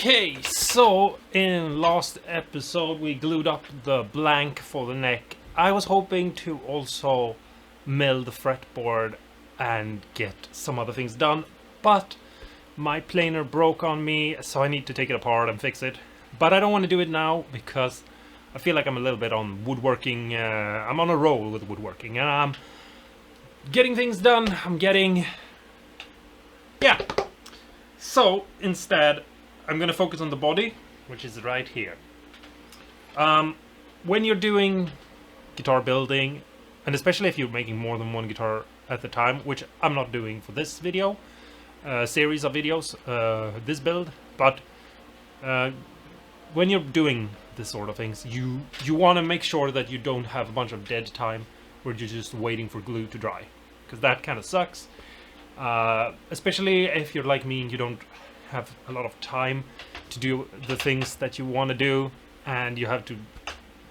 Okay, so in last episode we glued up the blank for the neck. I was hoping to also mill the fretboard and get some other things done, but my planer broke on me, so I need to take it apart and fix it. But I don't want to do it now because I feel like I'm a little bit on woodworking. I'm on a roll with woodworking and I'm getting things done. Yeah. So instead I'm going to focus on the body, which is right here. When you're doing guitar building, and especially if you're making more than one guitar at the time, which I'm not doing for this video, series of videos, this build, but when you're doing this sort of things, you want to make sure that you don't have a bunch of dead time where you're just waiting for glue to dry, because that kind of sucks. Especially if you're like me and you don't have a lot of time to do the things that you want to do, and you have to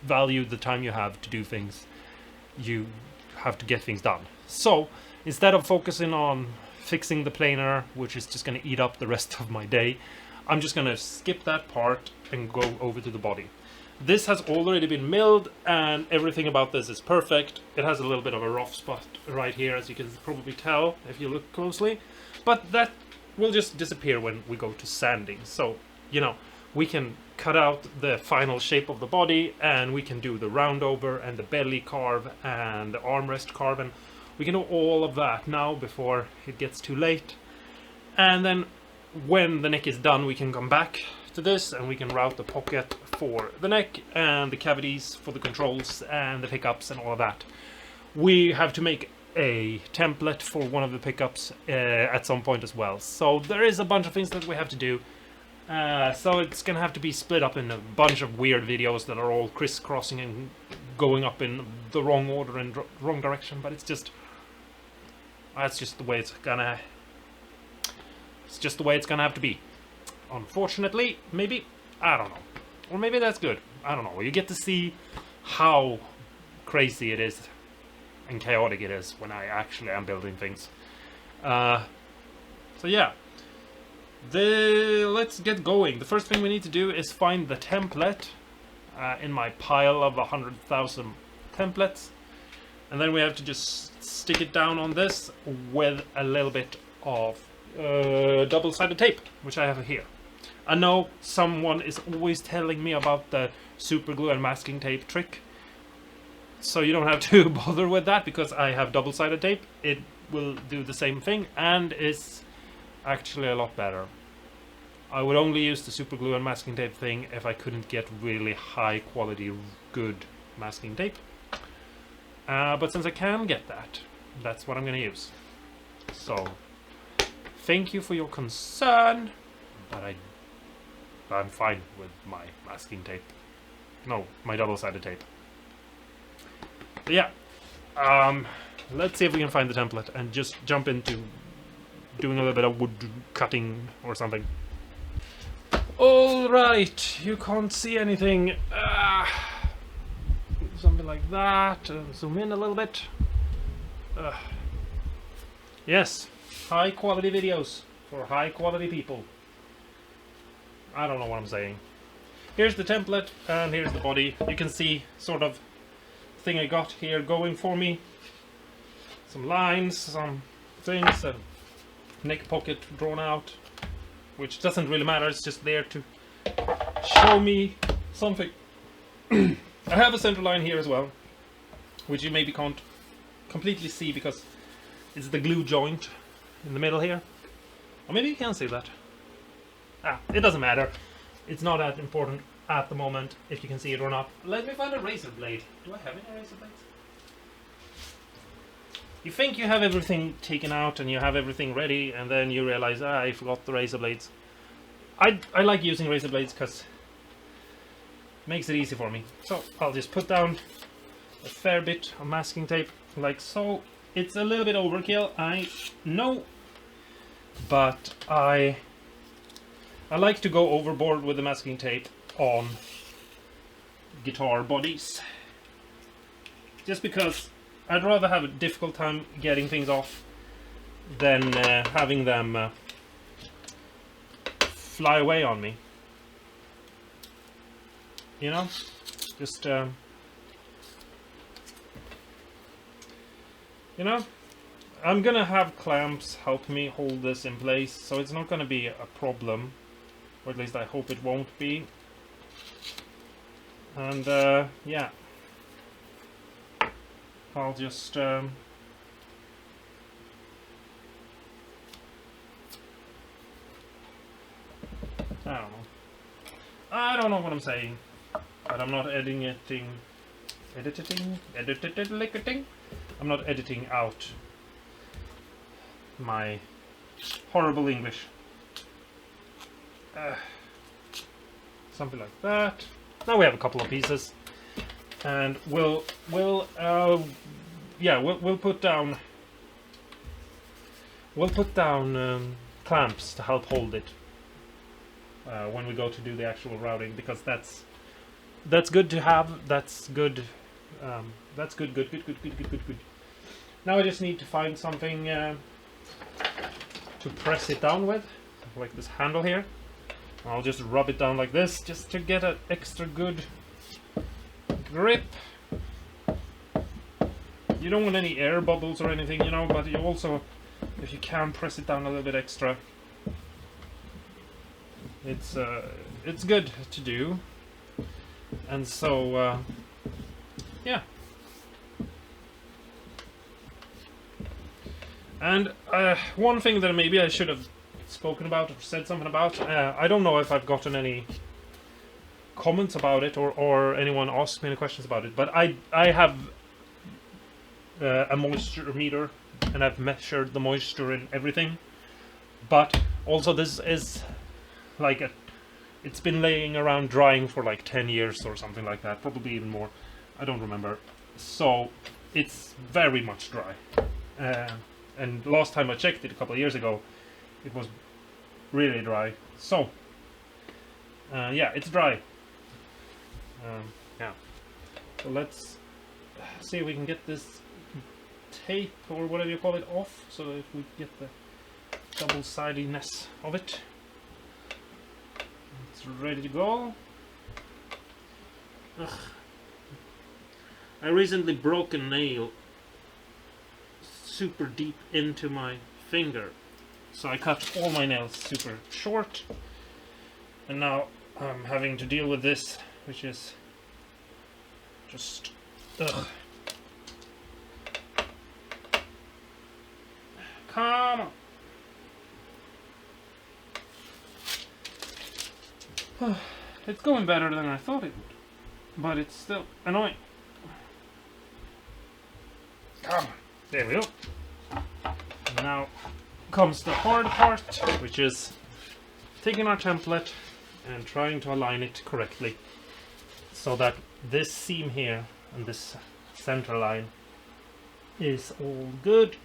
value the time you have to do things. You have to get things done. So instead of focusing on fixing the planer, which is just going to eat up the rest of my day, I'm just going to skip that part and go over to the body. This has already been milled and everything about this is perfect. It has a little bit of a rough spot right here, as you can probably tell if you look closely, but that will just disappear when we go to sanding. So, you know, we can cut out the final shape of the body and we can do the round over and the belly carve and the armrest carve, and we can do all of that now before it gets too late. And then when the neck is done, we can come back to this and we can route the pocket for the neck and the cavities for the controls and the pickups and all of that. We have to make a template for one of the pickups at some point as well. So there is a bunch of things that we have to do. So it's gonna have to be split up in a bunch of weird videos that are all crisscrossing and going up in the wrong order and wrong direction, but that's just the way it's gonna have to be. Unfortunately, maybe, I don't know. Or maybe that's good. I don't know. You get to see how crazy it is and chaotic it is when I actually am building things. So yeah. Let's get going. The first thing we need to do is find the template in my pile of 100,000 templates. And then we have to just stick it down on this with a little bit of double-sided tape, which I have here. I know someone is always telling me about the super glue and masking tape trick, so you don't have to bother with that because I have double-sided tape. It will do the same thing and is actually a lot better. I would only use the super glue and masking tape thing if I couldn't get really high quality good masking tape, but since I can get that, that's what I'm gonna use. So thank you for your concern, but I'm fine with my masking tape. No, my double-sided tape. But yeah, let's see if we can find the template and just jump into doing a little bit of wood cutting or something. Alright, you can't see anything. Something like that. Zoom in a little bit. Yes, high quality videos for high quality people. I don't know what I'm saying. Here's the template and here's the body. You can see sort of thing I got here going for me. Some lines, some things, and neck pocket drawn out, which doesn't really matter, it's just there to show me something. I have a center line here as well, which you maybe can't completely see because it's the glue joint in the middle here. Or maybe you can see that. It doesn't matter. It's not that important at the moment if you can see it or not. Let me find a razor blade. Do I have any razor blades? You think you have everything taken out and you have everything ready, and then you realize, I forgot the razor blades. I like using razor blades because it makes it easy for me. So I'll just put down a fair bit of masking tape, like so. It's a little bit overkill, I know, but I like to go overboard with the masking tape on guitar bodies, just because I'd rather have a difficult time getting things off than having them fly away on me. you know, just you know, I'm gonna have clamps help me hold this in place, so it's not gonna be a problem, or at least I hope it won't be. And yeah, I'll just I don't know what I'm saying, but I'm not editing. I'm not editing out my horrible English. Something like that. Now we have a couple of pieces, and we'll put down clamps to help hold it when we go to do the actual routing, because that's good to have. That's good. That's good. Now I just need to find something to press it down with, like this handle here. I'll just rub it down like this, just to get an extra good grip. You don't want any air bubbles or anything, you know, but you also, if you can, press it down a little bit extra. It's good to do. And so yeah. And one thing that maybe I should have spoken about or said something about, I don't know if I've gotten any comments about it, or anyone asked me any questions about it, but I have a moisture meter, and I've measured the moisture in everything. But also this is like it's been laying around drying for like 10 years or something like that, probably even more, I don't remember. So it's very much dry, and last time I checked it a couple of years ago, it was really dry. So yeah, it's dry. Yeah, so let's see if we can get this tape or whatever you call it off, so if we get the double-sidedness of it. It's ready to go. Ugh. I recently broke a nail super deep into my finger, so I cut all my nails super short, and now I'm having to deal with this, which is just ugh. Come on. It's going better than I thought it would, but it's still annoying. Come on. There we go. Now comes the hard part, which is taking our template and trying to align it correctly, so that this seam here and this center line is all good.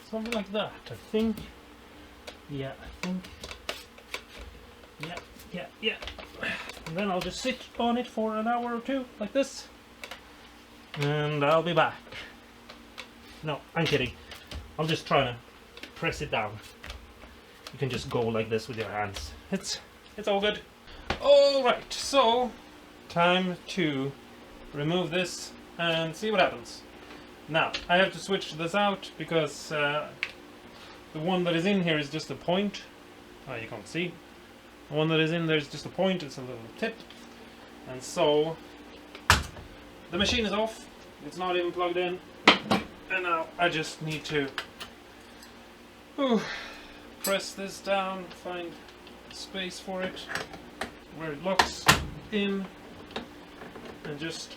Something like that, I think. Yeah, I think. Yeah. And then I'll just sit on it for an hour or two, like this. And I'll be back. No, I'm kidding. I'm just trying to press it down. You can just go like this with your hands. It's all good. Alright, so time to remove this and see what happens. Now, I have to switch this out because the one that is in here is just a point. You can't see. The one that is in there is just a point, it's a little tip. And so, the machine is off, it's not even plugged in. And now I just need to press this down, find space for it, where it locks in, and just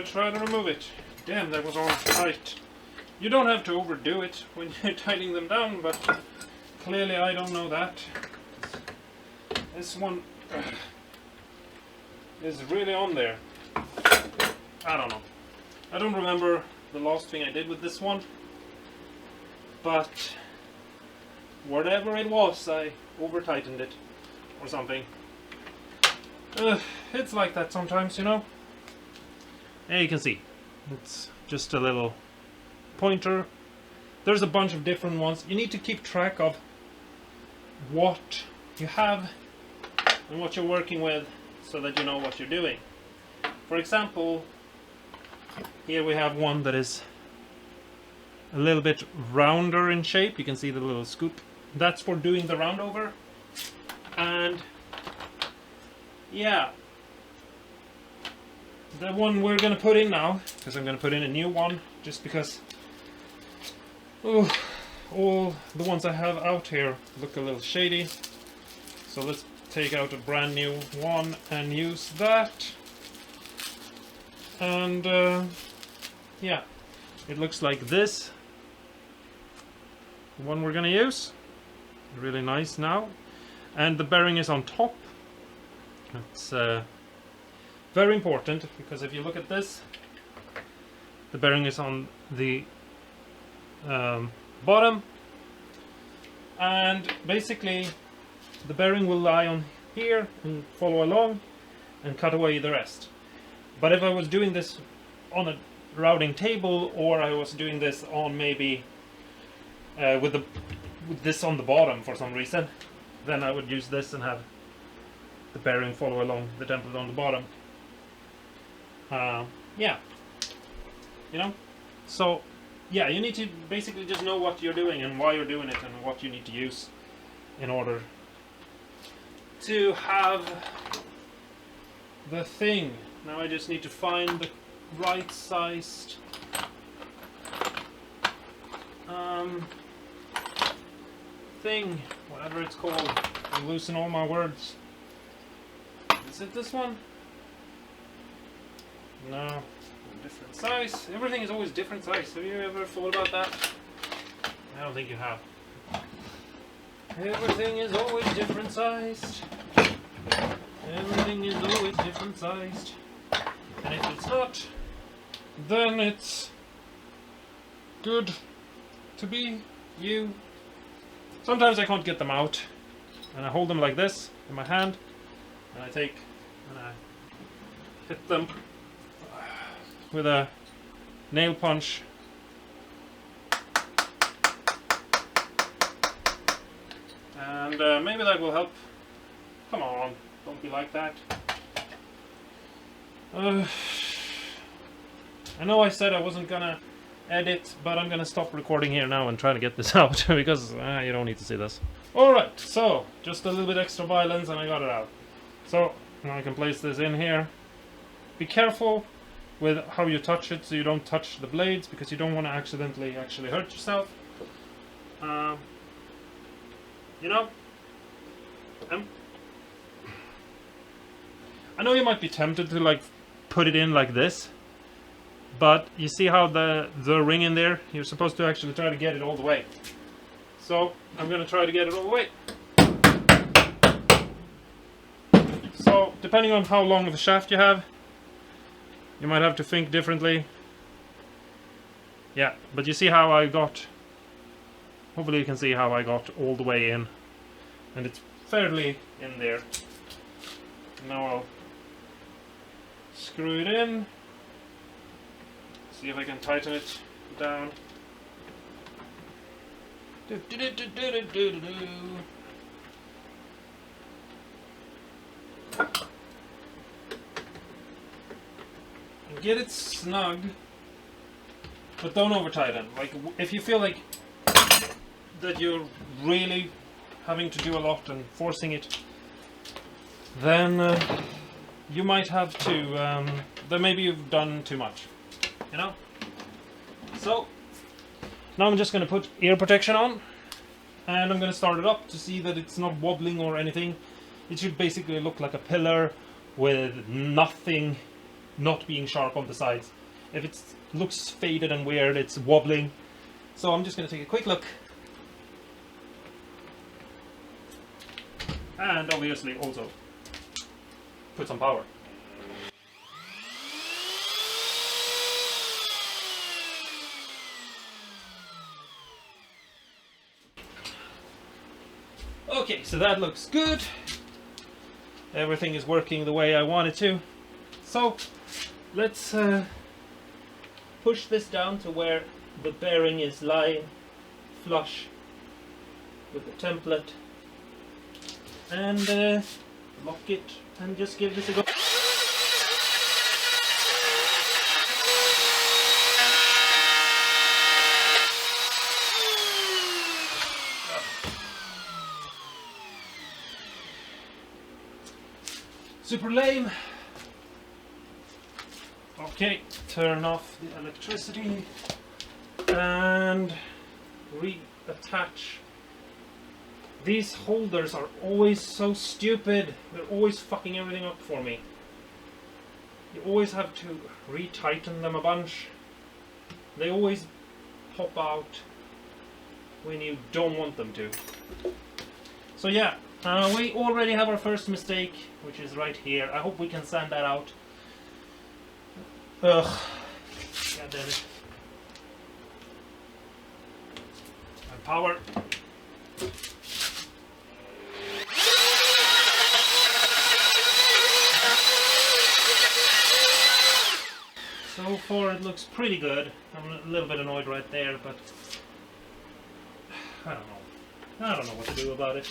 try to remove it. Damn, that was all tight. You don't have to overdo it when you're tightening them down, but clearly I don't know that. This one is really on there. I don't know. I don't remember the last thing I did with this one, but whatever it was, I over tightened it or something. It's like that sometimes, you know. And you can see it's just a little pointer. There's a bunch of different ones. You need to keep track of what you have and what you're working with so that you know what you're doing. For example, here we have one that is a little bit rounder in shape. You can see the little scoop. That's for doing the roundover. And yeah, the one we're gonna put in now, because I'm gonna put in a new one just because all the ones I have out here look a little shady. So let's take out a brand new one and use that. And yeah, it looks like this. The one we're gonna use. Really nice now. And the bearing is on top. It's very important, because if you look at this, the bearing is on the bottom, and basically the bearing will lie on here and follow along and cut away the rest. But if I was doing this on a routing table, or I was doing this on maybe with this on the bottom for some reason, then I would use this and have the bearing follow along the template on the bottom. Yeah, you know, so yeah, you need to basically just know what you're doing and why you're doing it and what you need to use in order to have the thing. Now I just need to find the right sized thing, whatever it's called. I'm losing all my words. Is it this one? No, different size. Everything is always different size. Have you ever thought about that? I don't think you have. Everything is always different sized. Everything is always different sized. And if it's not, then it's good to be you. Sometimes I can't get them out, and I hold them like this in my hand, and I take and I hit them with a nail punch. And maybe that will help. Come on, don't be like that. I know I said I wasn't gonna edit, but I'm gonna stop recording here now and try to get this out because you don't need to see this. Alright, so just a little bit extra violence and I got it out. So now I can place this in here. Be careful with how you touch it so you don't touch the blades, because you don't want to accidentally hurt yourself. You know, I know you might be tempted to like put it in like this, but you see how the ring in there, you're supposed to actually try to get it all the way. So I'm going to try to get it all the way. So depending on how long of a shaft you have, you might have to think differently. Yeah, but you see how I got, hopefully you can see how I got all the way in, and it's fairly in there. Now I'll screw it in, see if I can tighten it down. And get it snug, but don't over tighten. Like if you feel like that you're really having to do a lot and forcing it, then you might have to, then maybe you've done too much, you know? So, now I'm just going to put ear protection on, and I'm going to start it up to see that it's not wobbling or anything. It should basically look like a pillar with nothing not being sharp on the sides. If it looks faded and weird, it's wobbling. So I'm just going to take a quick look. And obviously also put some power. Okay, so that looks good. Everything is working the way I want it to. So let's push this down to where the bearing is lying flush with the template, and lock it and just give this a go. Super lame. Okay, turn off the electricity and reattach. These holders are always so stupid. They're always fucking everything up for me. You always have to retighten them a bunch. They always pop out when you don't want them to. So yeah, we already have our first mistake, which is right here. I hope we can sand that out. Ugh. God damn it. And power. So far it looks pretty good. I'm a little bit annoyed right there, but I don't know. I don't know what to do about it.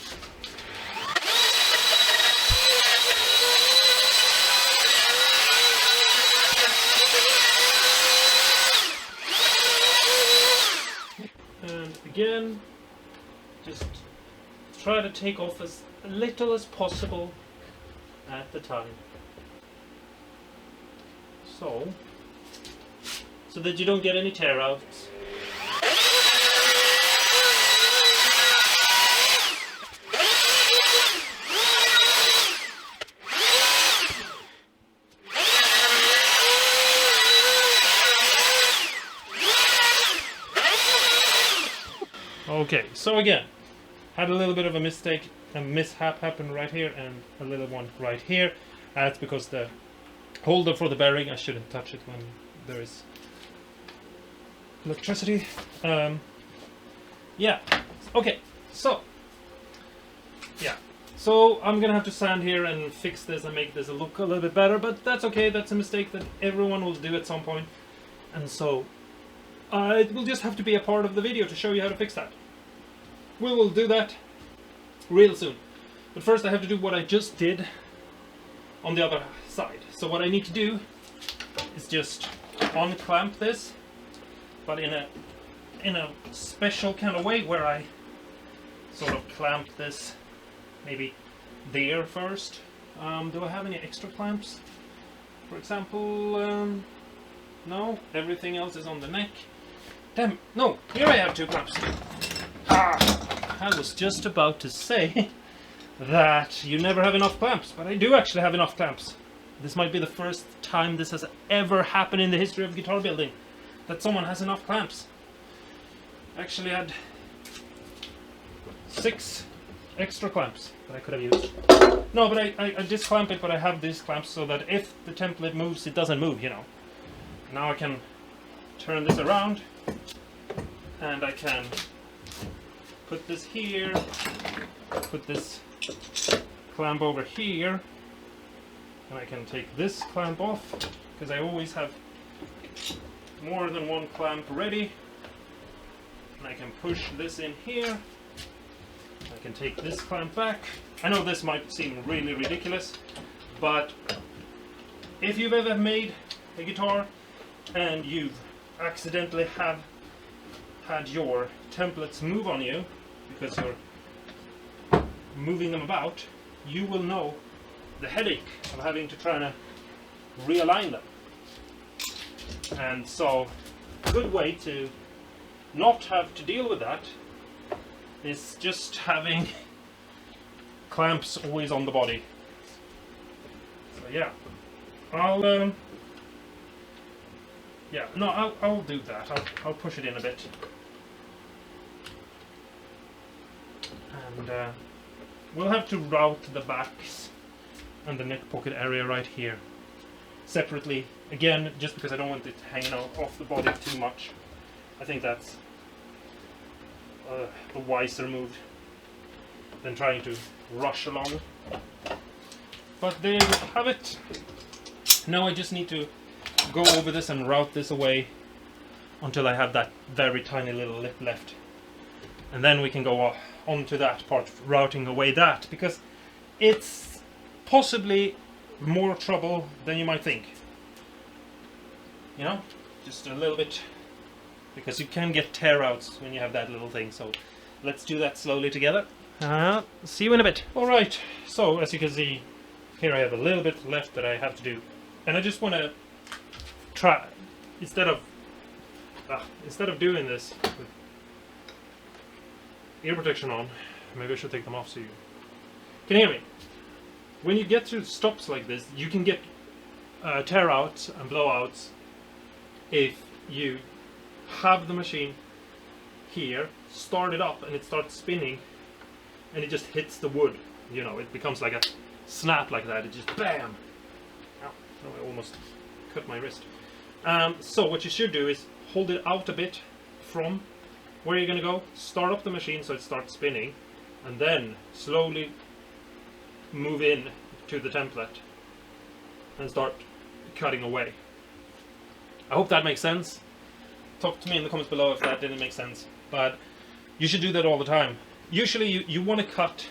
And again, just try to take off as little as possible at the time. So that you don't get any tear outs. Okay, so again, had a little bit of a mistake, a mishap happened right here and a little one right here. That's because the holder for the bearing, I shouldn't touch it when there is electricity. Yeah, okay, so yeah, so I'm gonna have to sand here and fix this and make this look a little bit better, but that's okay. That's a mistake that everyone will do at some point, and so it will just have to be a part of the video to show you how to fix that. We will do that real soon, but first I have to do what I just did on the other side. So what I need to do is just unclamp this, but in a special kind of way where I sort of clamp this maybe there first. Do I have any extra clamps? For example, no, everything else is on the neck. Damn, no, here I have two clamps. I was just about to say that you never have enough clamps, but I do actually have enough clamps. This might be the first time this has ever happened in the history of guitar building, that someone has enough clamps. Actually had 6 extra clamps that I could have used. No, but I disclamp it, but I have these clamps so that if the template moves, it doesn't move, you know. Now I can turn this around and I can put this here, put this clamp over here, and I can take this clamp off because I always have more than one clamp ready, and I can push this in here. I can take this clamp back. I know this might seem really ridiculous, but if you've ever made a guitar and you've accidentally have had your templates move on you because you're moving them about, you will know the headache of having to try to realign them. And so a good way to not have to deal with that is just having clamps always on the body. So yeah, I'll do that. I'll push it in a bit, and we'll have to route the backs and the neck pocket area right here separately. Again, just because I don't want it hanging out off the body too much. I think that's the wiser move. than trying to rush along. But there you have it. Now I just need to go over this and route this away until I have that very tiny little lip left. And then we can go on to that part, routing away that, because it's possibly more trouble than you might think. You know, just a little bit, because you can get tear outs when you have that little thing. So let's do that slowly together. See you in a bit. Alright, so as you can see, here I have a little bit left that I have to do. And I just want to try, instead of doing this with ear protection on, maybe I should take them off so you can hear me. When you get to stops like this, you can get tear outs and blowouts if you have the machine here, start it up and it starts spinning and it just hits the wood. You know, it becomes like a snap like that. It just BAM! Ow, I almost cut my wrist. So what you should do is hold it out a bit from where you're going to go, start up the machine so it starts spinning, and then slowly move in to the template and start cutting away. I hope that makes sense. Talk to me in the comments below if that didn't make sense. But you should do that all the time. Usually you want to cut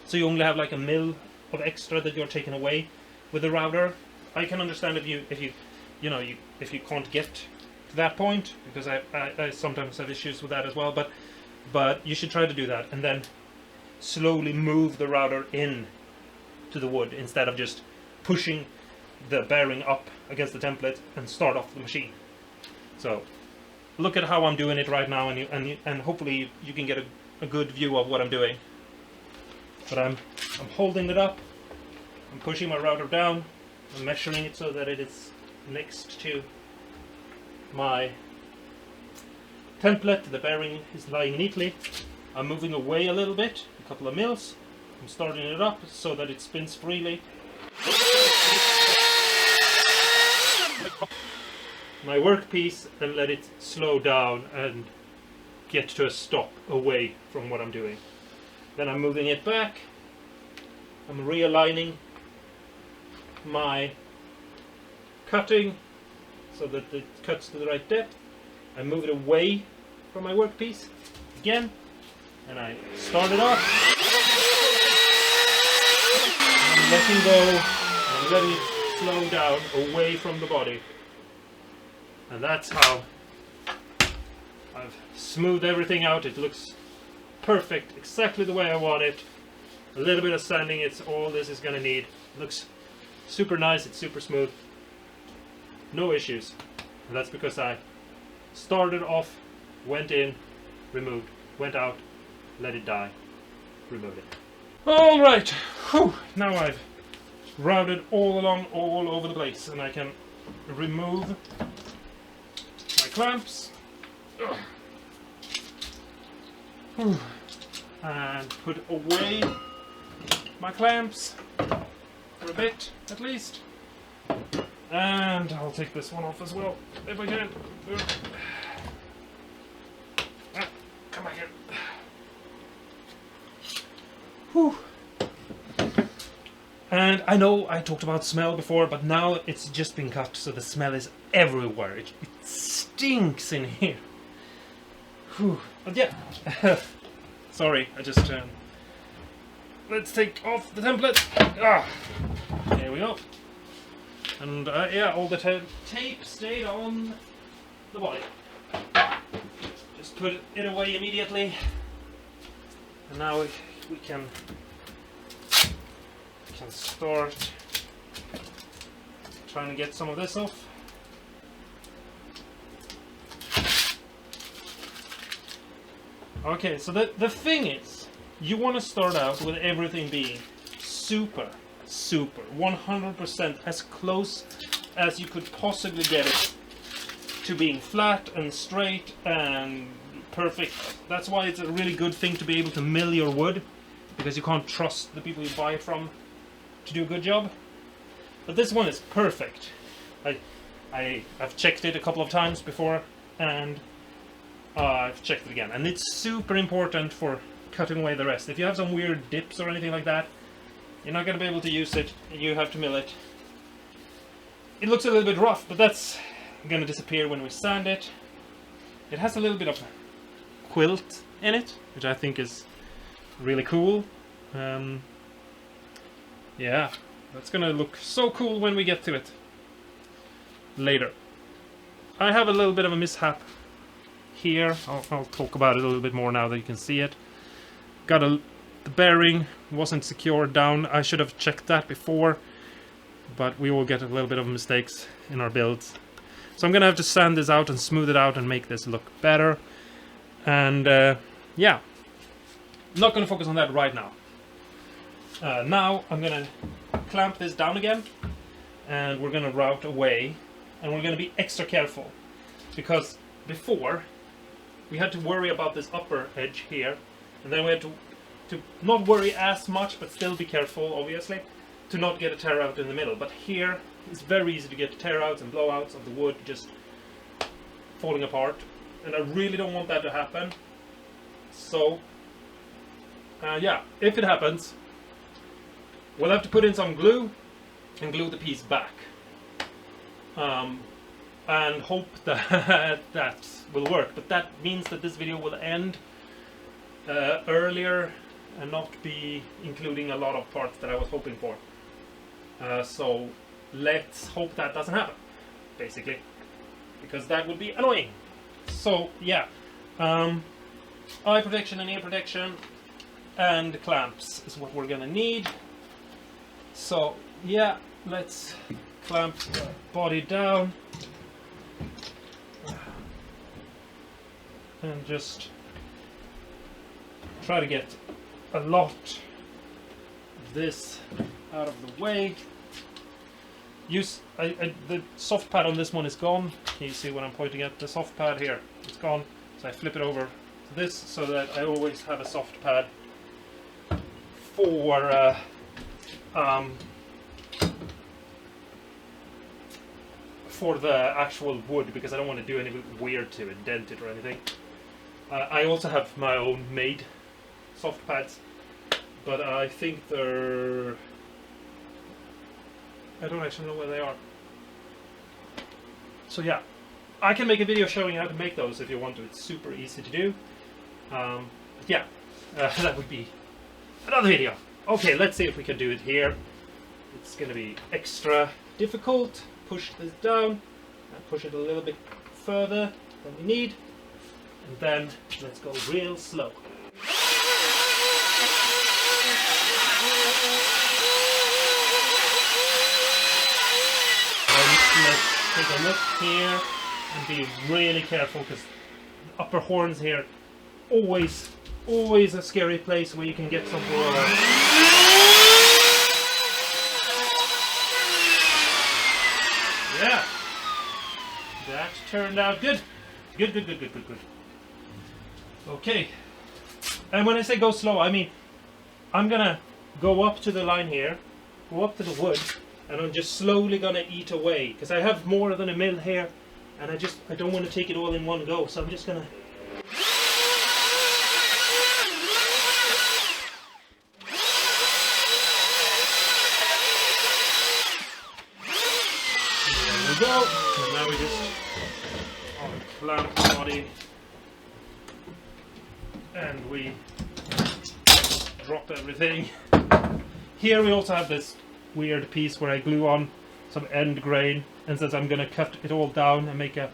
so you only have like a mil of extra that you're taking away with the router. I can understand if you can't get to that point, because I sometimes have issues with that as well, but you should try to do that and then slowly move the router in to the wood instead of just pushing the bearing up against the template and start off the machine. So look at how I'm doing it right now, and hopefully you can get a good view of what I'm doing. But I'm holding it up, I'm pushing my router down, I'm measuring it so that it is next to my template, the bearing is lying neatly. I'm moving away a little bit, a couple of mils. I'm starting it up so that it spins freely. My workpiece, and let it slow down and get to a stop away from what I'm doing. Then I'm moving it back. I'm realigning my cutting so that it cuts to the right depth. I move it away from my workpiece again, and I start it off. I'm letting go, I'm letting it slow down away from the body. And that's how I've smoothed everything out. It looks perfect, exactly the way I want it. A little bit of sanding, it's all this is going to need. It looks super nice, it's super smooth. No issues. And that's because I started off, went in, removed, went out, let it die, removed it. Alright, now I've routed all along, all over the place, and I can remove my clamps. And put away my clamps for a bit at least, and I'll take this one off as well if I can. Come back here. Whew. And I know I talked about smell before, but now it's just been cut, so the smell is everywhere. It stinks in here. Whew. But yeah. Sorry, I just let's take off the template. There we go. And yeah, all the tape stayed on the body. Just put it away immediately. And now we can start trying to get some of this off. Okay, so the thing is, you want to start out with everything being super, 100% as close as you could possibly get it to being flat and straight and perfect. That's why it's a really good thing to be able to mill your wood, because you can't trust the people you buy it from to do a good job. But this one is perfect. I've checked it a couple of times before, and I've checked it again, and it's super important for cutting away the rest. If you have some weird dips or anything like that, you're not going to be able to use it. You have to mill it. It looks a little bit rough, but that's going to disappear when we sand it. It has a little bit of quilt in it, which I think is really cool. Yeah, that's going to look so cool when we get to it later. I have a little bit of a mishap here. I'll talk about it a little bit more now that you can see it. The bearing wasn't secured down. I should have checked that before, but we will get a little bit of mistakes in our builds. So I'm gonna have to sand this out and smooth it out and make this look better. And yeah, I'm not gonna focus on that right now. Now I'm gonna clamp this down again, and we're gonna route away, and we're gonna be extra careful, because before we had to worry about this upper edge here, and then we had to not worry as much, but still be careful, obviously, to not get a tear out in the middle. But here it's very easy to get tear outs and blowouts of the wood just falling apart, and I really don't want that to happen. So yeah, if it happens, we'll have to put in some glue and glue the piece back, and hope that that will work. But that means that this video will end earlier and not be including a lot of parts that I was hoping for. So let's hope that doesn't happen, basically, because that would be annoying. So yeah, eye protection and ear protection and clamps is what we're gonna need. So yeah, let's clamp the body down and just try to get a lot of this out of the way. The soft pad on this one is gone. Can you see what I'm pointing at? The soft pad here, it's gone. So I flip it over to this so that I always have a soft pad for the actual wood, because I don't want to do anything weird to it, dent it or anything. I also have my own made soft pads, but I think I don't actually know where they are. So yeah, I can make a video showing you how to make those if you want to. It's super easy to do. But yeah, that would be another video. Okay, let's see if we can do it here. It's going to be extra difficult. Push this down and push it a little bit further than we need, and then let's go real slow. Let's take a look here and be really careful, because the upper horns here, always a scary place where you can get some Yeah, that turned out good. Good. Okay, and when I say go slow, I mean I'm gonna go up to the line here, go up to the wood, and I'm just slowly gonna eat away, because I have more than a mill here, and I don't want to take it all in one go, so I'm just gonna. There we go, and now we just clamp the body, and we drop everything. Here we also have this weird piece where I glue on some end grain, and since I'm gonna cut it all down and make a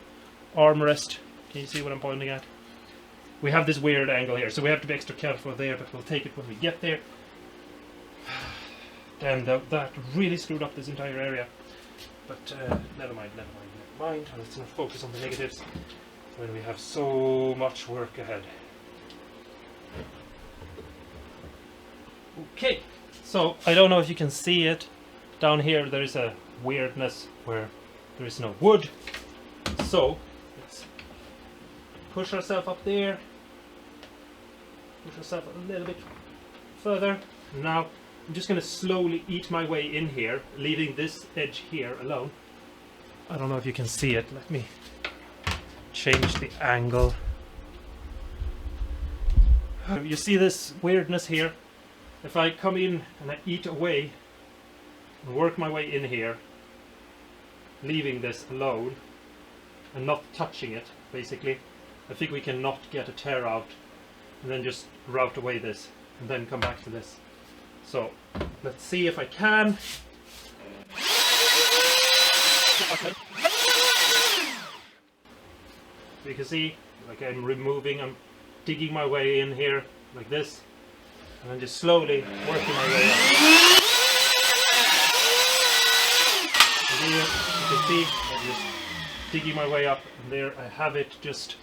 armrest, can you see what I'm pointing at? We have this weird angle here, so we have to be extra careful there, but we'll take it when we get there. And that really screwed up this entire area. But never mind. Let's not focus on the negatives when we have so much work ahead. Okay, so I don't know if you can see it. Down here there is a weirdness where there is no wood. So let's push ourselves up there. Push ourselves a little bit further. Now I'm just going to slowly eat my way in here, leaving this edge here alone. I don't know if you can see it. Let me change the angle. You see this weirdness here? If I come in and I eat away and work my way in here, leaving this alone and not touching it, basically, I think we can not get a tear out, and then just route away this and then come back to this. So let's see if I can. You can see, like, I'm digging my way in here like this, and I'm just slowly working my way up. And here you can see I'm just digging my way up, and there I have it, just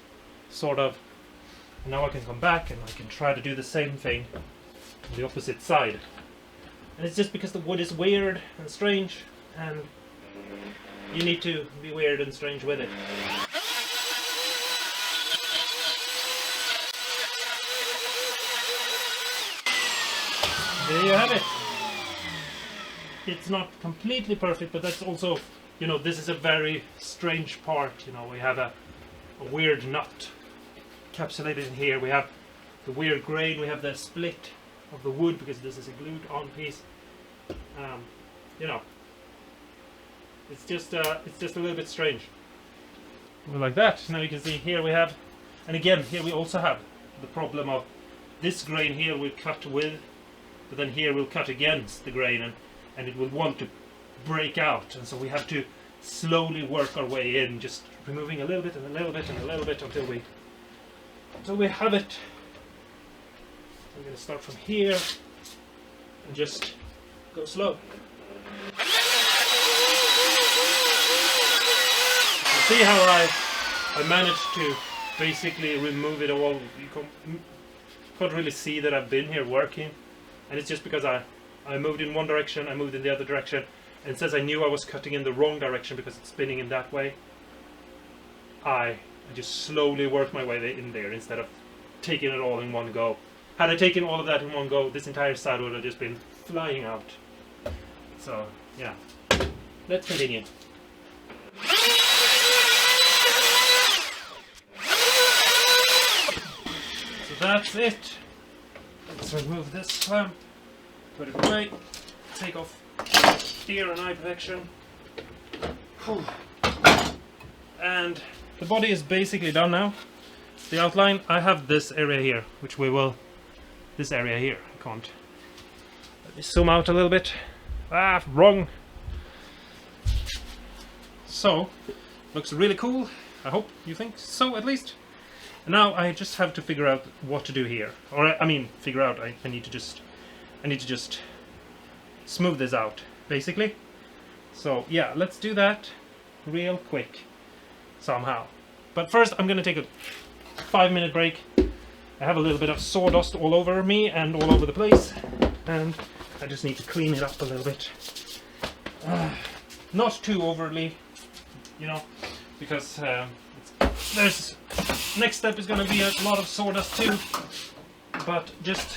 sort of. And now I can come back and I can try to do the same thing on the opposite side. And it's just because the wood is weird and strange, and you need to be weird and strange with it. There you have it. It's not completely perfect, but that's also, you know, this is a very strange part. You know, we have a weird nut encapsulated in here. We have the weird grain. We have the split of the wood because this is a glued on piece. You know, it's just a little bit strange. Like that. Now you can see here we have, and again here we also have the problem of this grain here we'll cut with, but then here we'll cut against the grain, and it will want to break out, and so we have to slowly work our way in, just removing a little bit and a little bit and a little bit until we have it. I'm going to start from here and just go slow. You see how I managed to basically remove it all. You can't really see that I've been here working, and it's just because I moved in one direction, I moved in the other direction, and since I knew I was cutting in the wrong direction because it's spinning in that way, I just slowly worked my way in there instead of taking it all in one go. Had I taken all of that in one go, this entire side would have just been flying out. So, yeah. Let's continue. So that's it. Let's remove this clamp, put it away, take off ear and eye protection. And the body is basically done now. The outline, I have this area here, which we will, this area here, I can't. Let me zoom out a little bit. Ah, wrong. So, looks really cool. I hope you think so, at least. And now I just have to figure out what to do here. Or, I mean, figure out, I need to just smooth this out, basically. So, yeah, let's do that real quick, somehow. But first, I'm gonna take a 5-minute break. I have a little bit of sawdust all over me and all over the place, and I just need to clean it up a little bit. Not too overly, you know, because there's next step is going to be a lot of sawdust too, but just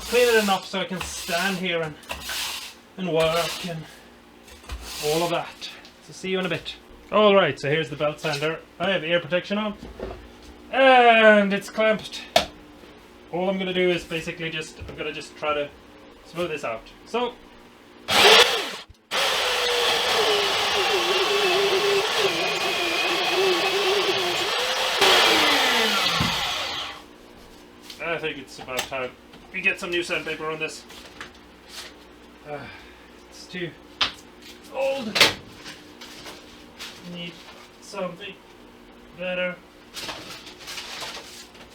clean it enough so I can stand here and work and all of that. So see you in a bit. Alright, so here's the belt sander. I have ear protection on, and it's clamped. All I'm going to do is basically I'm going to just try to smooth this out. So, I think it's about time we get some new sandpaper on this. It's too old. Need something better.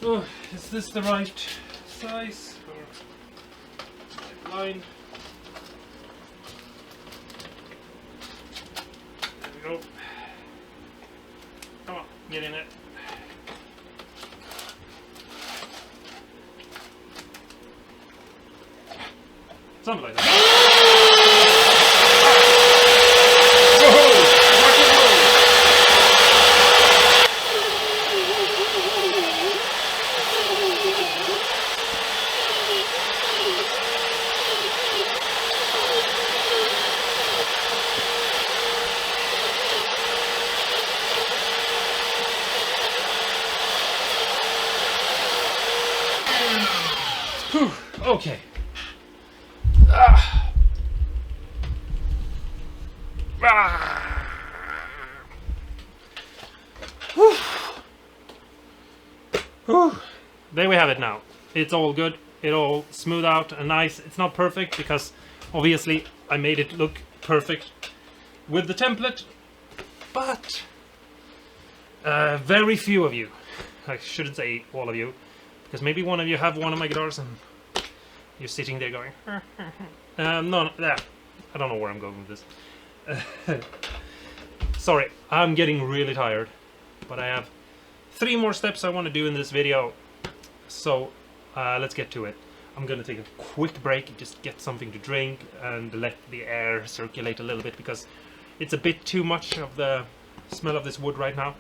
Oh, is this the right size or right line? There we go. Come on, get in it. Something like that. Okay. Ah. Ah. Whew. Whew. There we have it now. It's all good. It all smooth out and nice. It's not perfect because obviously I made it look perfect with the template, but very few of you, I shouldn't say all of you, because maybe one of you have one of my guitars and you're sitting there going no, I don't know where I'm going with this. Sorry, I'm getting really tired, but I have 3 more steps I want to do in this video, so let's get to it. I'm gonna take a quick break, just get something to drink and let the air circulate a little bit, because it's a bit too much of the smell of this wood right now.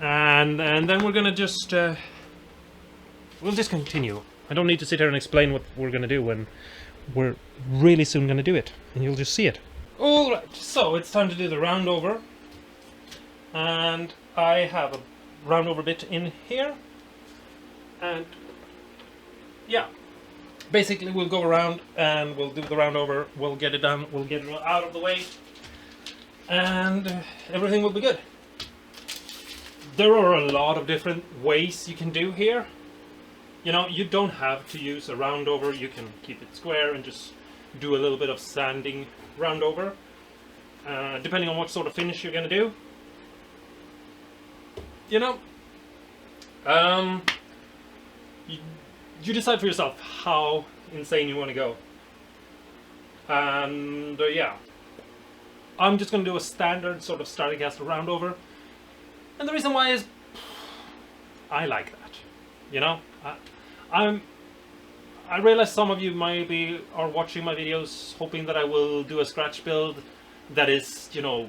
And then we're gonna just we'll just continue. I don't need to sit here and explain what we're gonna do when we're really soon gonna do it, and you'll just see it. Alright, so it's time to do the round over, and I have a round over bit in here, and yeah, basically we'll go around and we'll do the round over, we'll get it done, we'll get it out of the way, and everything will be good. There are a lot of different ways you can do here. You know, you don't have to use a round over, you can keep it square and just do a little bit of sanding round over, depending on what sort of finish you're gonna do. You know, you decide for yourself how insane you want to go. And yeah, I'm just going to do a standard sort of Stratocaster round over. And the reason why is I like that. You know, I realize some of you maybe are watching my videos hoping that I will do a scratch build that is, you know,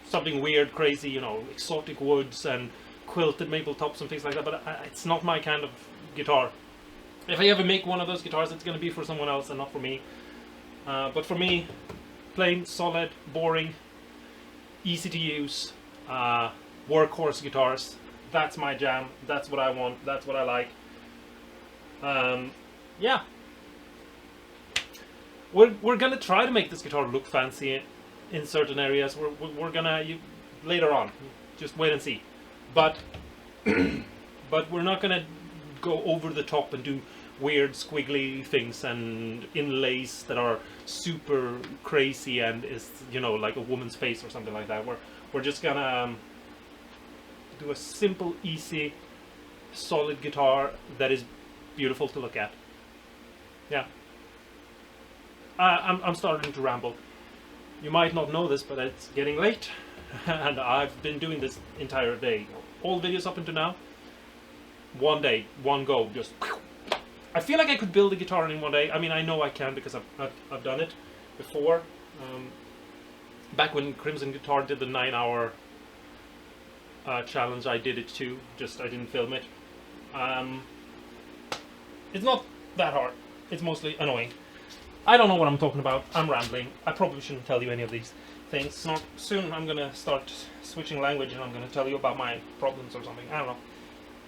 something weird, crazy, you know, exotic woods and quilted maple tops and things like that, but it's not my kind of guitar. If I ever make one of those guitars, it's going to be for someone else and not for me. But for me, plain, solid, boring, easy to use, workhorse guitars, that's my jam, that's what I want, that's what I like. Yeah. We're going to try to make this guitar look fancy in certain areas. We're going to, later on, just wait and see. But, but we're not going to go over the top and do weird squiggly things and inlays that are super crazy and is, you know, like a woman's face or something like that. We're just gonna do a simple, easy, solid guitar that is beautiful to look at. Yeah. I'm starting to ramble. You might not know this, but it's getting late and I've been doing this entire day. All videos up until now, one day, one go, just. I feel like I could build a guitar in one day. I mean, I know I can because I've done it before. Back when Crimson Guitar did the 9-hour challenge, I did it too. Just I didn't film it. It's not that hard. It's mostly annoying. I don't know what I'm talking about. I'm rambling. I probably shouldn't tell you any of these things. Soon I'm gonna start switching language and I'm gonna tell you about my problems or something. I don't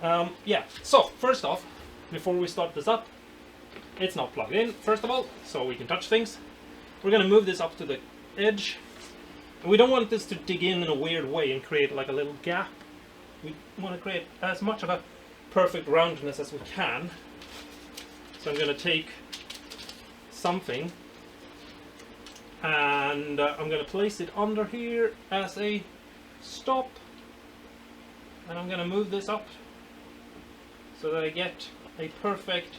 know. Yeah. So first off, before we start this up, it's not plugged in, first of all, so we can touch things. We're going to move this up to the edge. And we don't want this to dig in a weird way and create like a little gap. We want to create as much of a perfect roundness as we can. So I'm going to take something and I'm going to place it under here as a stop. And I'm going to move this up so that I get a perfect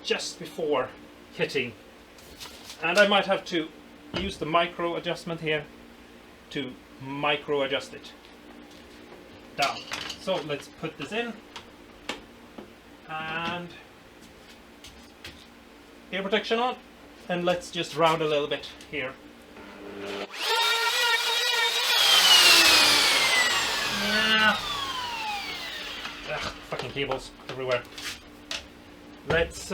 just before hitting. And I might have to use the micro adjustment here to micro adjust it down. So let's put this in and ear protection on, and let's just round a little bit here. Yeah. Ugh, fucking cables everywhere. Let's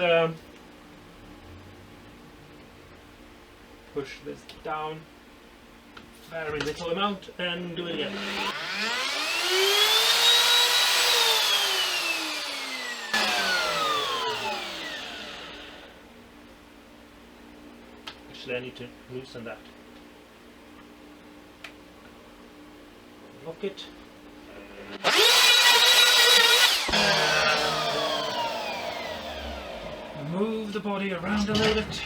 push this down very little amount and do it again. Actually, I need to loosen that. Lock it. Move the body around a little bit.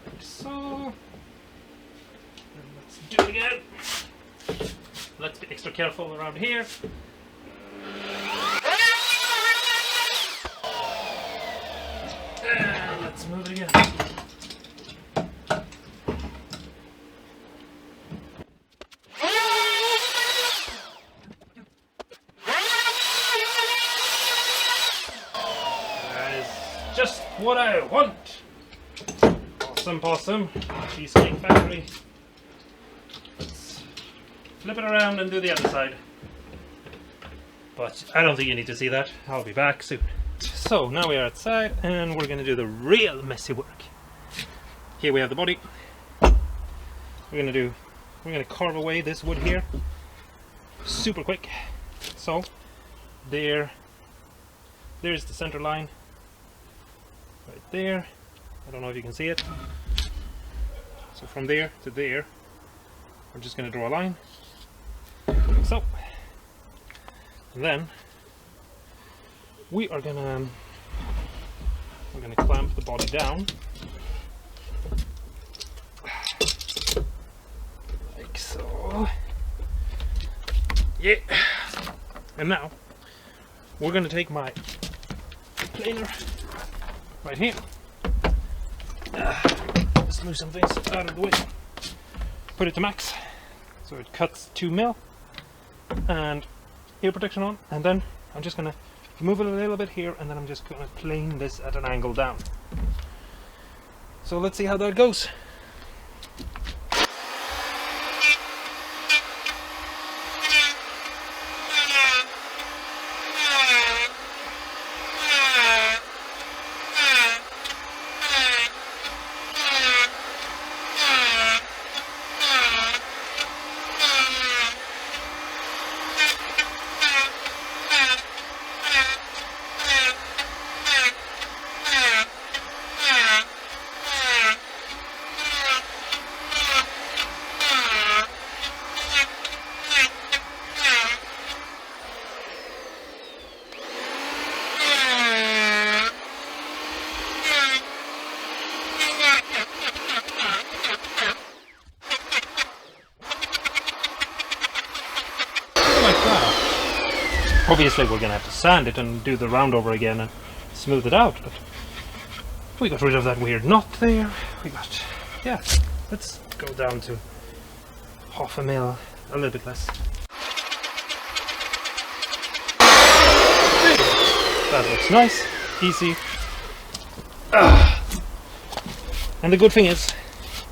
Like so. And let's do it again. Let's be extra careful around here. And let's move it again. That is just what I want. Awesome possum. Cheesecake Factory. Let's flip it around and do the other side. But I don't think you need to see that. I'll be back soon. So now we are outside and we're going to do the real messy work. Here we have the body. We're going to carve away this wood here super quick. So there's the center line right there. I don't know if you can see it. So from there to there, we're just going to draw a line. Like so. And then we're gonna clamp the body down like so. Yeah. And now we're gonna take my planer right here. Just move some things out of the way. Put it to max so it cuts 2 mil and ear protection on, and then I'm just gonna move it a little bit here, and then I'm just gonna plane this at an angle down. So let's see how that goes. Obviously we're gonna have to sand it and do the round over again and smooth it out, but we got rid of that weird knot there. Yeah, let's go down to 1/2 mil, a little bit less. That looks nice, easy. And the good thing is,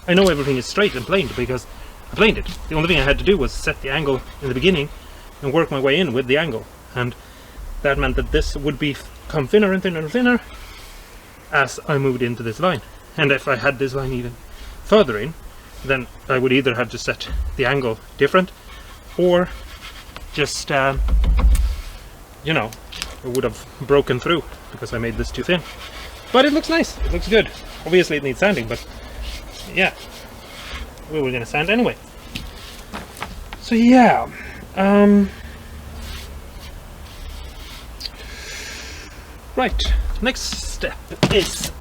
I know everything is straight and planed because I planed it. The only thing I had to do was set the angle in the beginning and work my way in with the angle. And that meant that this would become thinner and thinner and thinner as I moved into this line. And if I had this line even further in, then I would either have to set the angle different, or just, you know, it would have broken through because I made this too thin. But it looks nice, it looks good. Obviously it needs sanding, but yeah, we were gonna sand anyway. So yeah, right, next step is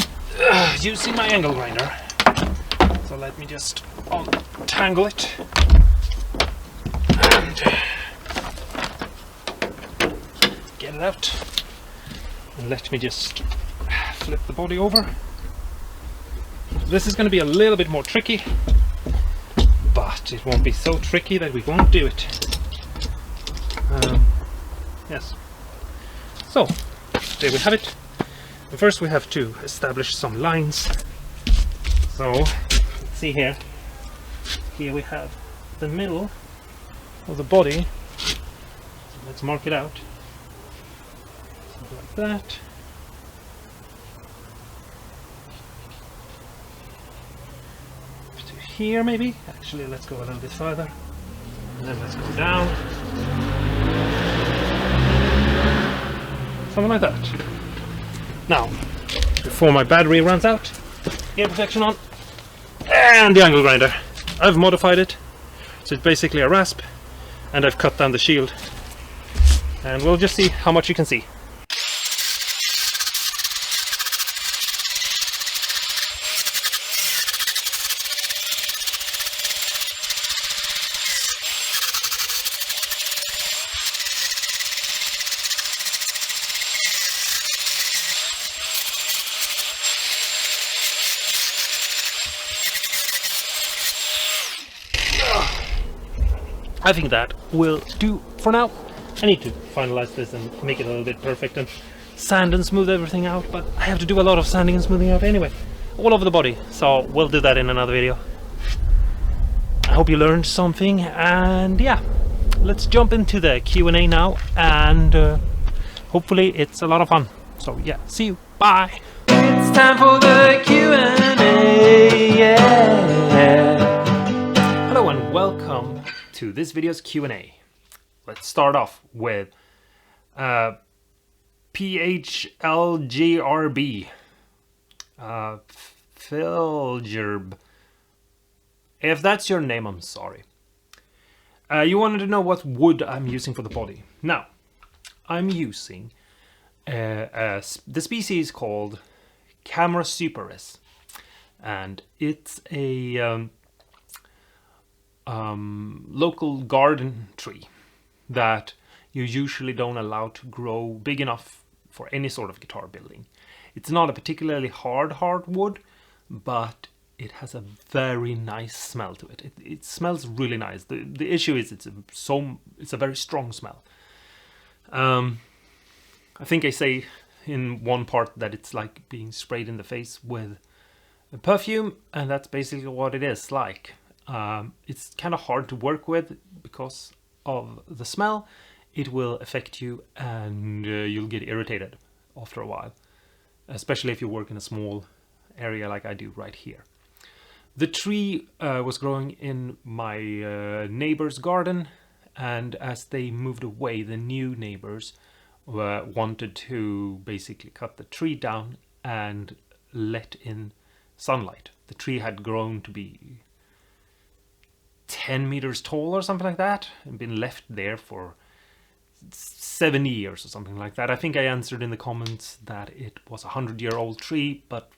using my angle grinder. So let me just untangle it and get it out. And let me just flip the body over. This is going to be a little bit more tricky, but it won't be so tricky that we won't do it. Yes. So, there we have it. But first we have to establish some lines. So, let's see here. Here we have the middle of the body. So let's mark it out. Something like that. To here maybe? Actually, let's go a little bit further. And then let's go down. Something like that. Now, before my battery runs out, ear protection on, And the angle grinder. I've modified it, so it's basically a rasp, and I've cut down the shield. And we'll just see how much you can see. I think that will do for now. I need to finalize this and make it a little bit perfect and sand and smooth everything out, but I have to do a lot of sanding and smoothing out anyway, all over the body, so we'll do that in another video. I hope you learned something, and yeah, let's jump into the Q&A now, and hopefully it's a lot of fun. So yeah, see you, bye! It's time for the Q&A, yeah. Hello and welcome to this video's Q&A. Let's start off with PHLGRB. Philgerb. If that's your name, I'm sorry. You wanted to know what wood I'm using for the body. Now, I'm using the species called Camarasuparis, and it's a local garden tree that you usually don't allow to grow big enough for any sort of guitar building. It's not a particularly hard wood, but it has a very nice smell to it. It smells really nice. The issue is it's a very strong smell. I think I say in one part that it's like being sprayed in the face with a perfume, and that's basically what it is like. It's kind of hard to work with because of the smell. It will affect you, and you'll get irritated after a while, especially if you work in a small area like I do right here. The tree was growing in my neighbor's garden, and as they moved away, the new neighbors wanted to basically cut the tree down and let in sunlight. The tree had grown to be 10 meters tall or something like that, and been left there for 7 years or something like that. I think I answered in the comments that it was a 100-year-old tree, but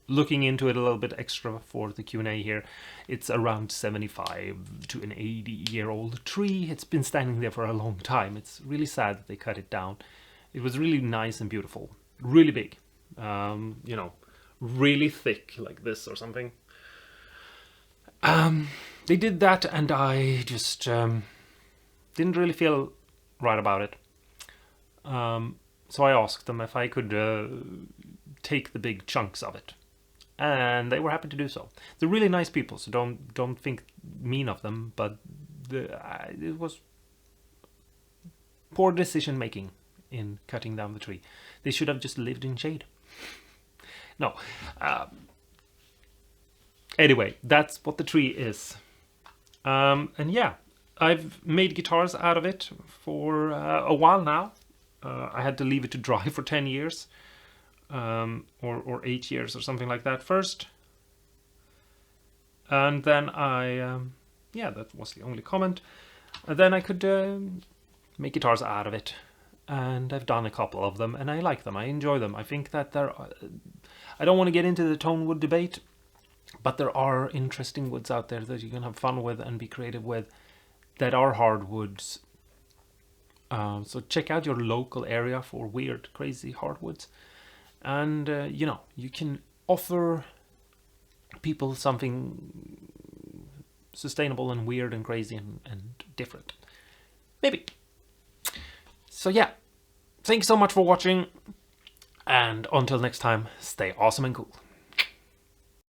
looking into it a little bit extra for the Q&A here, it's around 75 to an 80-year-old tree. It's been standing there for a long time. It's really sad that they cut it down. It was really nice and beautiful, really big, you know, really thick like this or something. They did that, and I just didn't really feel right about it. So I asked them if I could take the big chunks of it, and they were happy to do so. They're really nice people, so don't think mean of them. But it was poor decision making in cutting down the tree. They should have just lived in shade. No. Anyway, that's what the tree is. And yeah, I've made guitars out of it for a while now. I had to leave it to dry for 10 years. Or 8 years or something like that first. And then yeah, that was the only comment. And then I could make guitars out of it. And I've done a couple of them, and I like them. I enjoy them. I think that I don't want to get into the tone wood debate, but there are interesting woods out there that you can have fun with and be creative with that are hardwoods. So check out your local area for weird, crazy hardwoods. And, you know, you can offer people something sustainable and weird and crazy and different. Maybe. So yeah, thanks so much for watching. And until next time, stay awesome and cool.